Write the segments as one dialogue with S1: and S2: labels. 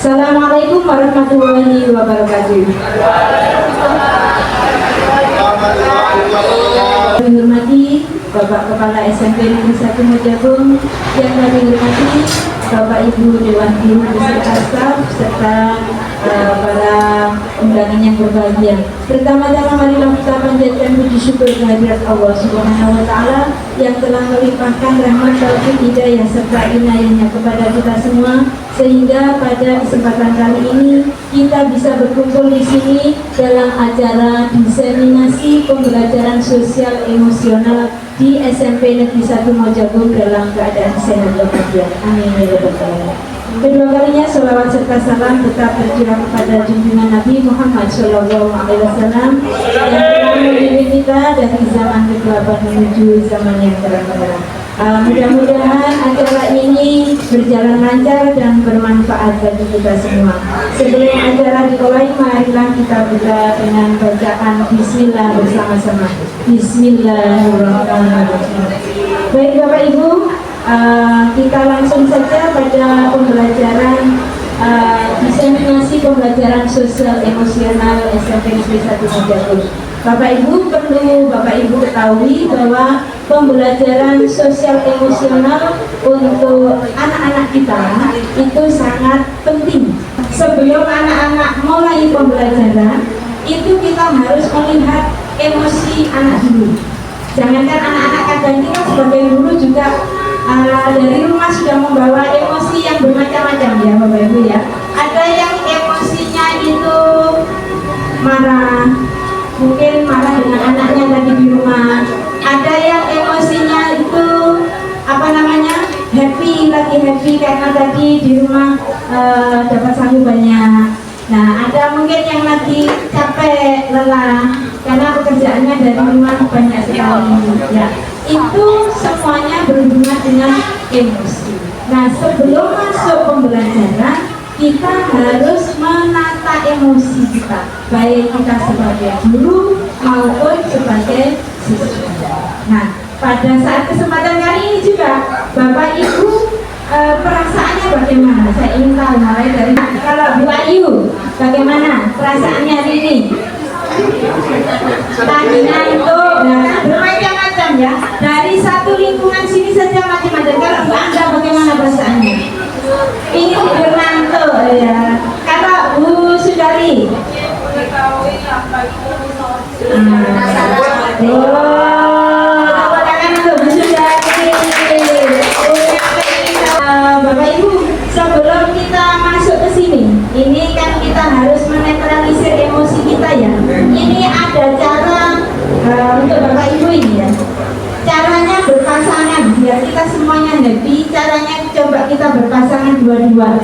S1: Assalamualaikum warahmatullahi wabarakatuh. Kami hormati Bapak Kepala SMP Negeri 1 Mojagung, yang kami hormati Bapak Ibu Dewan Guru beserta staf serta para undangan yang berbahagia. Pertama-tama marilah kita panjatkan puji syukur kehadirat Allah Subhanahu wa taala yang telah melimpahkan rahmat, taufik, hidayah serta inayahnya kepada kita semua, sehingga pada kesempatan kali ini kita bisa berkumpul di sini dalam acara diseminasi pembelajaran sosial emosional di SMP Negeri 1 Mojagung dalam keadaan sehat walafiat. Amin ya rabbal alamin. Kedua kalinya sholawat serta salam tetap tercurah kepada junjungan Nabi Muhammad SAW yang telah membimbing kita dari zaman kegelapan menuju zaman yang terang-benderang. Mudah-mudahan acara ini berjalan lancar dan bermanfaat bagi kita semua. Sebelum acara dimulai, marilah kita buka dengan bacaan Bismillah bersama-sama. Bismillahirrahmanirrahim. Baik Bapak Ibu, kita langsung saja pada pembelajaran diseminasi pembelajaran sosial emosional SMP Negeri 1 Mojagung. Bapak Ibu perlu Bapak Ibu ketahui bahwa pembelajaran sosial emosional untuk anak-anak kita itu sangat penting. Sebelum anak-anak mulai pembelajaran, itu kita harus melihat emosi anak dulu. Jangankan anak-anak, kadang kita sebagai guru juga dari rumah sudah membawa emosi yang bermacam-macam ya Bapak Ibu ya. Ada yang emosinya itu marah, mungkin marah dengan anaknya tadi di rumah. Ada yang emosinya itu happy, lagi happy karena tadi di rumah dapat sabu banyak. Nah, ada mungkin yang lagi capek, lelah karena pekerjaannya dari rumah banyak sekali ya. Itu semuanya berhubungan dengan emosi. Nah, sebelum masuk pembelajaran, kita harus menata emosi kita, baik kita sebagai guru maupun sebagai siswa. Nah, pada saat kesempatan kali ini juga Bapak Ibu perasaannya bagaimana? Saya ingin tahu, mulai dari kalau Bu Ayu, bagaimana perasaannya hari ini? Tadi ngantuk, bermacam-macam ya. Dari satu lingkungan sini saja macam-macam. Kalau Bu Anda bagaimana perasaannya? Ini tidur ngantuk ya. Kalau Bu Sudari, Bapak Ibu, sebelum kita masuk ke sini, ini kan kita harus menetralisir emosi kita ya. Ini ada cara untuk Bapak Ibu ini ya. Caranya berpasangan, biar kita semuanya happy. Caranya coba kita berpasangan dua-dua.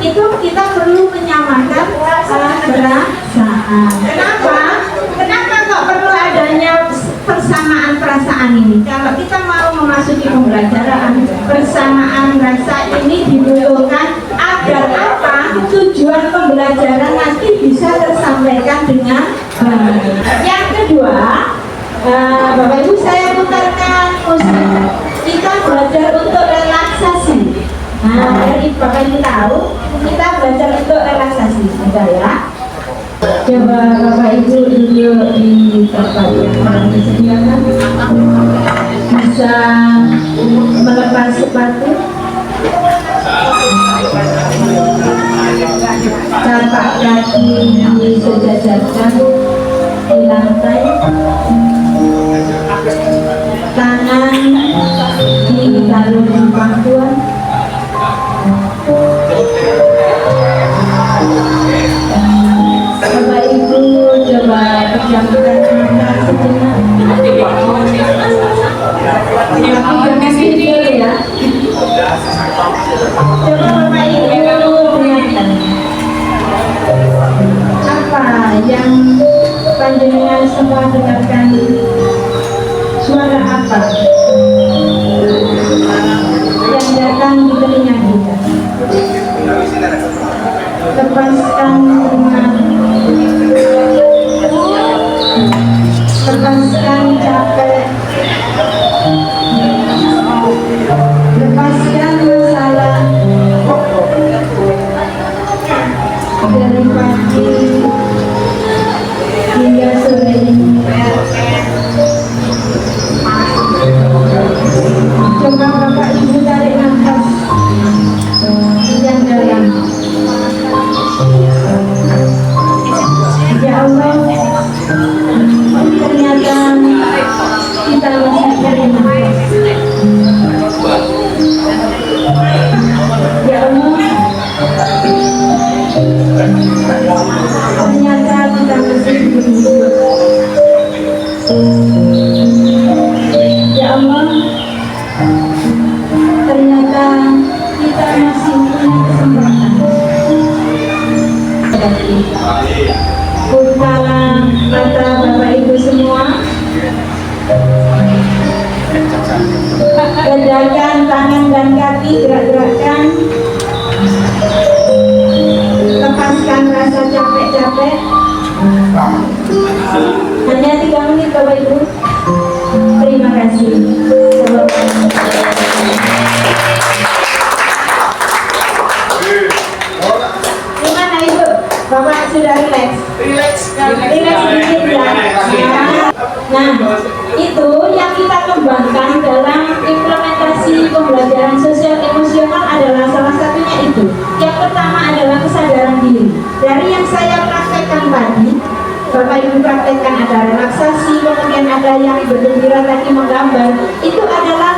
S1: Itu kita perlu menyamakan perasaan. Kenapa kok perlu adanya persamaan perasaan ini? Kalau kita mau memasuki pembelajaran, persamaan rasa ini dibutuhkan agar apa? Tujuan pembelajaran nanti bisa tersampaikan dengan baik. Yang kedua, Bapak Ibu saya putarkan musik. Kita belajar untuk relaksasi. Nah, dari Bapak Ibu tahu, kita belajar untuk relaksasi, sudah ya. Coba Bapak Ibu duduk di tempat yang disediakan. Bisa melepas sepatu, tapak kaki disejajarkan di lantai, tangan ditaruh di pangkuan. Bapak Ibu coba pejamkan mata sejenak. Tapi jangan tidur ya. ya. Coba Bapak Ibu dengarkan. Apa yang panjenengan semua dengarkan? Suara apa yang datang di telinga kita? Lepaskan lepaskan capek, lepaskan masalah dari pagi hingga sore ini. Coba Bapak Ibu tarik nafas yang dalam. Ya Allah, ternyata kita masih tarik nafas. Ya Allah, ternyata kita masih hidup. Ya Allah, ternyata kita masih punya kesempatan. Bukalah mata Bapak Ibu semua. Gerakkan tangan dan kaki, gerak-gerakkan. Lepaskan rasa capek-capek. Hanya 3 menit Bapak Ibu. Terima kasih. Gimana Ibu? Bapak sudah rileks? Rileks sedikit ya. Nah, itu yang kita kembangkan dalam implementasi pembelajaran sosial emosional adalah salah satunya itu. Yang pertama adalah kesadaran diri. Dari yang saya praktekkan tadi, Bapak Ibu praktekkan ada relaksasi, kemudian ada yang bergembira tadi menggambar. Itu adalah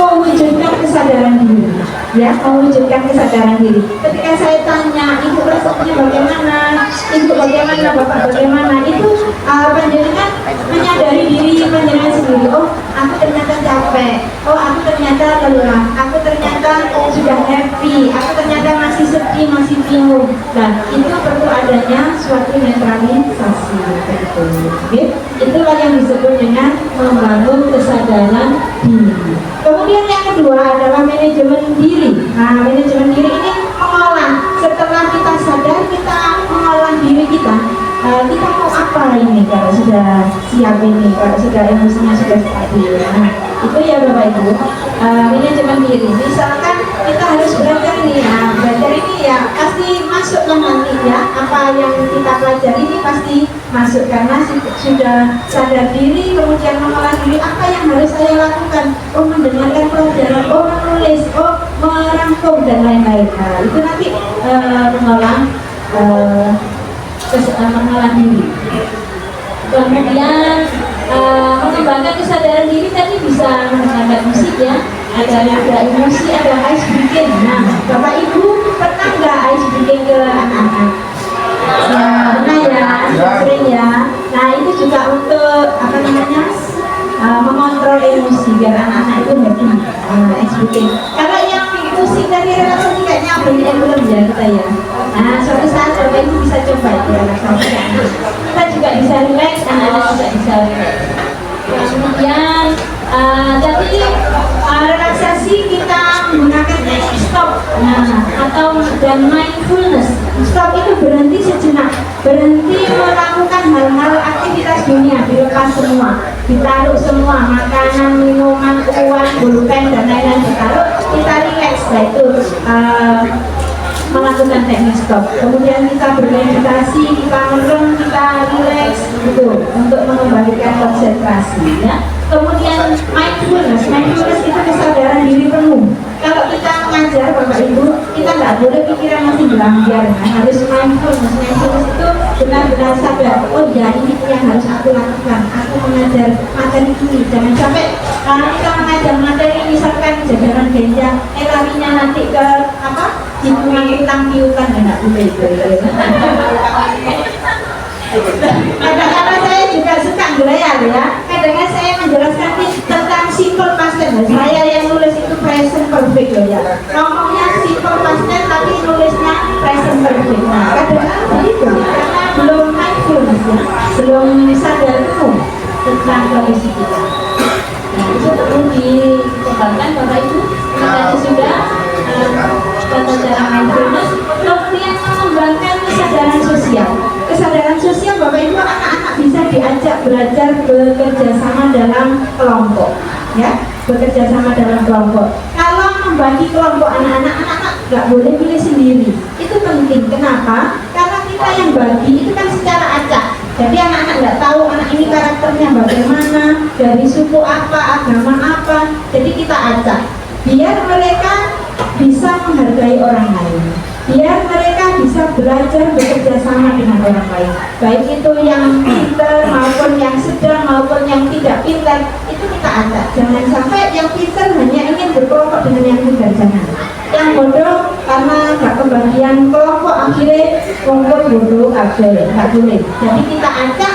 S1: mewujudkan kesadaran diri, ya, mewujudkan kesadaran diri. Ketika saya tanya, Ibu rasanya bagaimana, Ibu bagaimana, Bapak bagaimana, itu panjenengan menyadari diri panjenengan sendiri. Oh, aku ternyata capek. Oh, aku ternyata lelah. Aku ternyata sudah happy. Aku ternyata masih sedih, masih bingung. Nah, itu perlu adanya suatu netralisasi. Oke? Itulah yang disebut dengan membangun kesadaran diri. Kemudian yang kedua adalah manajemen diri. Nah, manajemen diri ini mengolah. Setelah kita sadar, kita mengolah diri kita. Kita mau apa ini kalau sudah siap ini, kalau sudah emosinya sudah stabil. Nah, itu ya Bapak Ibu, manajemen diri. Misalkan kita harus belajar ini, nah, belajar ini ya pasti masuk kan nanti ya. Apa yang kita pelajari ini pasti masuk karena sudah sadar diri, kemudian mengolah diri. Apa yang harus saya lakukan? Oh, mendengarkan pelajaran, oh menulis, oh merangkum dan lain-lain. Nah, itu nanti mengolah diri. Kemudian mengembangkan kesadaran diri tadi bisa mendengarkan musik ya, ada emosi, ada ice breaking. Nah, Bapak Ibu pernah nggak ice breaking ke anak-anak? Ya, pernah ya, sering ya. Nah, itu juga untuk apa namanya? Mengontrol emosi biar anak-anak itu happy. Ice breaking. Kalau yang musik dari relaksasi kayaknya belum ya kita ya. Nah, suatu saat Bapak Ibu bisa coba itu relaksasi. Kita juga bisa relax, anak-anak juga bisa relax. Kemudian tadi relaksasi kita menggunakan teknik stop, atau dan mindfulness. Stop itu berhenti sejenak, berhenti melakukan hal-hal aktivitas dunia, dilepas semua, ditaruh semua, makanan, minuman, uang, pulpen dan lain-lain ditaruh, kita relax. Nah, itu melakukan teknik stop. Kemudian kita bermeditasi, kita merem, kita relax gitu untuk mengembalikan konsentrasi ya. Kemudian mindfulness itu kesadaran diri penuh. Kalau kita mengajar Bapak Ibu, kita nggak boleh pikiran masih berlambiar, harus mindfulness itu benar-benar sadar. Oh ya, ini yang harus aku lakukan. Aku mengajar materi ini. Jangan sampai kita mengajar materi misalkan jajaran ganja, larinya nanti ke apa? Hubungan utang piutang enak boleh. Kadang-kadang saya juga suka gelayar ya. Kadang-kadang saya menjelaskan tentang simple past tense. sadar penuh tentang kondisi kita. Nah, itu perlu dikembangkan Bapak Ibu. Tadi sudah tata cara mindfulness. Kemudian mengembangkan kesadaran sosial. Kesadaran sosial Bapak Ibu, anak-anak bisa diajak belajar bekerja sama dalam kelompok, ya, bekerja sama dalam kelompok. Kalau membagi kelompok anak-anak nggak boleh pilih sendiri. Itu penting. Kenapa? Karena kita yang bagi itu kan secara acak. Jadi anak-anak nggak tahu anak ini karakternya bagaimana, dari suku apa, agama apa. Jadi kita acak. Biar mereka bisa menghargai orang lain. Biar mereka bisa belajar bekerja sama dengan orang lain, baik itu yang pintar maupun yang sedang maupun yang tidak pintar, itu kita ajak. Jangan sampai yang pintar hanya ingin berkelompok dengan yang pintar, jangan. Yang bodoh karena nggak kebagian kelompok akhirnya kelompok bodoh kabel, nggak boleh. Jadi kita ajak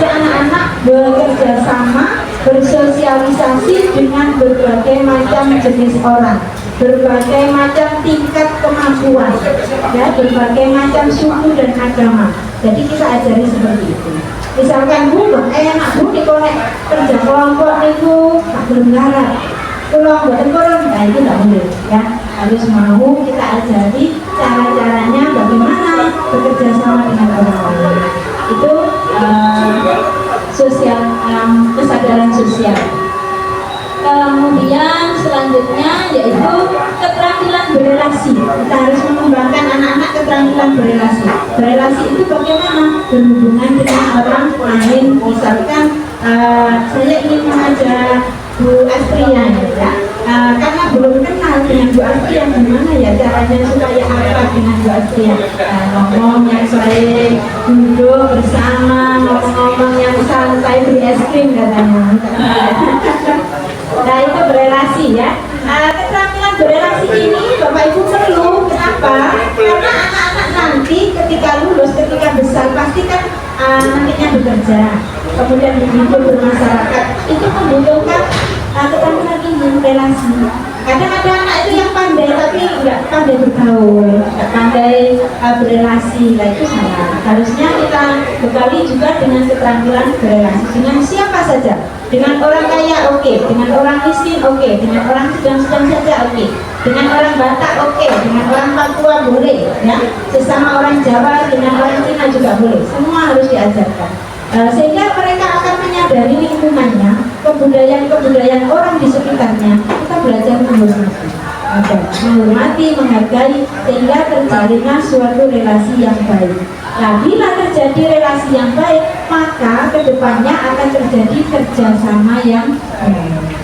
S1: anak-anak bekerja sama, bersosialisasi dengan berbagai macam jenis orang, berbagai macam tingkat kemampuan, ya, berbagai macam suku dan agama. Jadi kita ajari seperti itu. Misalkan Bu, enak Bu dikolek kerja kelompok itu tak berenggaran, kelompok turun, nah itu tidak boleh, ya. Harus mau kita ajari cara-caranya bagaimana bekerja sama dengan orang lain. Itu sosial, kesadaran sosial. Kemudian selanjutnya yaitu keterampilan berelasi. Kita harus mengembangkan anak-anak keterampilan berelasi. Berelasi itu bagaimana? Berhubungan dengan orang lain. Misalkan saya ingin mengajak Bu Astria, ya. Karena belum kenal dengan Bu Astria, gimana ya caranya supaya akrab dengan Bu Astria. Ngomong yang baik, duduk bersama, ngomong-ngomong yang santai, beli es krim katanya. Nah itu berelasi, ya. Keterampilan berelasi ini Bapak Ibu perlu. Kenapa? Karena anak-anak nanti ketika lulus, ketika besar pasti kan nantinya bekerja, kemudian hidup bermasyarakat, itu membutuhkan keterampilan ini, relasi. Kadang ada anak itu yang pandai tapi nggak pandai bergaul, nggak pandai berelasi. Nah itu salah. Harusnya kita bekali juga dengan keterampilan berelasi dengan siapa saja. Dengan orang kaya oke, dengan orang miskin oke, dengan orang sedang-sedang saja oke, dengan orang Batak oke, dengan orang Papua boleh, ya. Sesama orang Jawa dengan orang Cina juga boleh. Semua harus diajarkan. Sehingga mereka akan menyadari lingkungannya, kebudayaan orang di sekitarnya. Kita belajar menghormati, menghargai, sehingga terjalinlah suatu relasi yang baik. Nah, bila terjadi relasi yang baik, maka kedepannya akan terjadi kerjasama yang baik.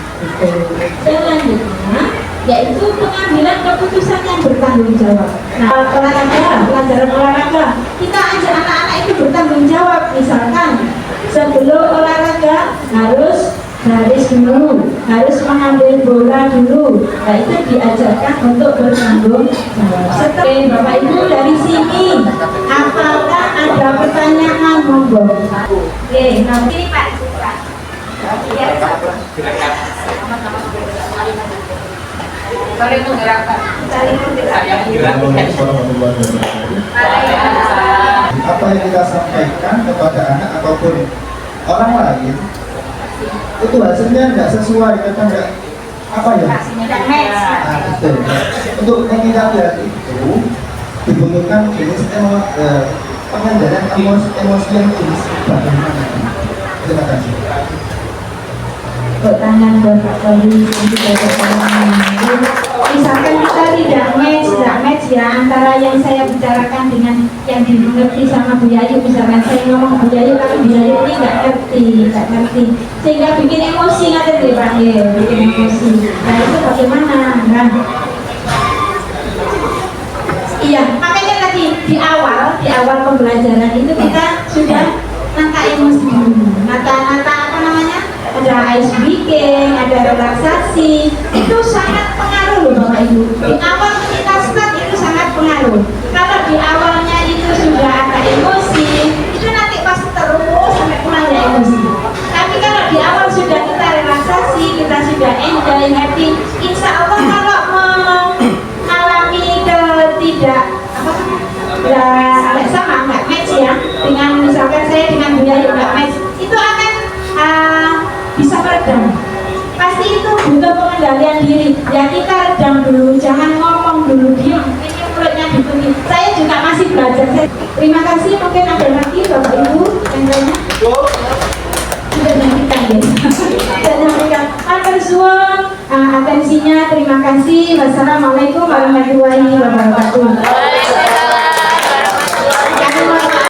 S1: Selanjutnya, yaitu pengambilan keputusan yang bertanggung jawab. Nah, olahraga, pelajaran olahraga, kita ajak anak-anak itu bertanggung jawab. Misalkan sebelum olahraga harus garis dulu, harus mengambil bola dulu. Nah itu diajarkan untuk bertanggung jawab. Setelah Bapak Ibu dari sini, apakah ada pertanyaan? Monggo. Oke, nanti Pak. Saling menggerakkan.
S2: Apa yang kita sampaikan kepada anak ataupun orang lain itu hasilnya tidak sesuai, kita nggak apa ya? Betul. Untuk menyikapi hal itu dibutuhkan jenis pengendalian emosi yang jenis bagaimana? Terima kasih.
S1: Tangan berkali misalkan kita tidak match ya antara yang saya bicarakan dengan yang dimengerti sama Bu Yayu. Misalkan saya ngomong Bu Yayu tapi Bu Yayu ini nggak ngerti sehingga bikin emosi, nggak dipanggil, bikin emosi. Nah itu bagaimana? Nah, iya, makanya tadi di awal pembelajaran itu kita sudah nata emosi, nata apa namanya? Ada ice breaking, ada relaksasi, itu sangat pengaruh loh Bapak Ibu. Di awal kita start itu sangat pengaruh. Kalau di awalnya itu sudah ada emosi, itu nanti pasti terus sampai pulangnya emosi. Tapi kalau di awal sudah kita relaksasi, kita sudah enjoy, happy, insya Allah kalau mengalami tidak sama, nggak match ya. Dengan misalkan saya dengan Bu Yayu nggak nggak match, itu akan bisa meredam. Pasti itu butuh pengendalian diri. Ya kita redam dulu, jangan ngomong dulu, diam. Ini mulutnya ditutup. Saya juga masih belajar. Terima kasih. Mungkin ada lagi Bapak Ibu yang lainnya. Sudah nyanyikan ya. Sudah nyanyikan. Atensinya. Terima kasih. Wassalamualaikum warahmatullahi wabarakatuh.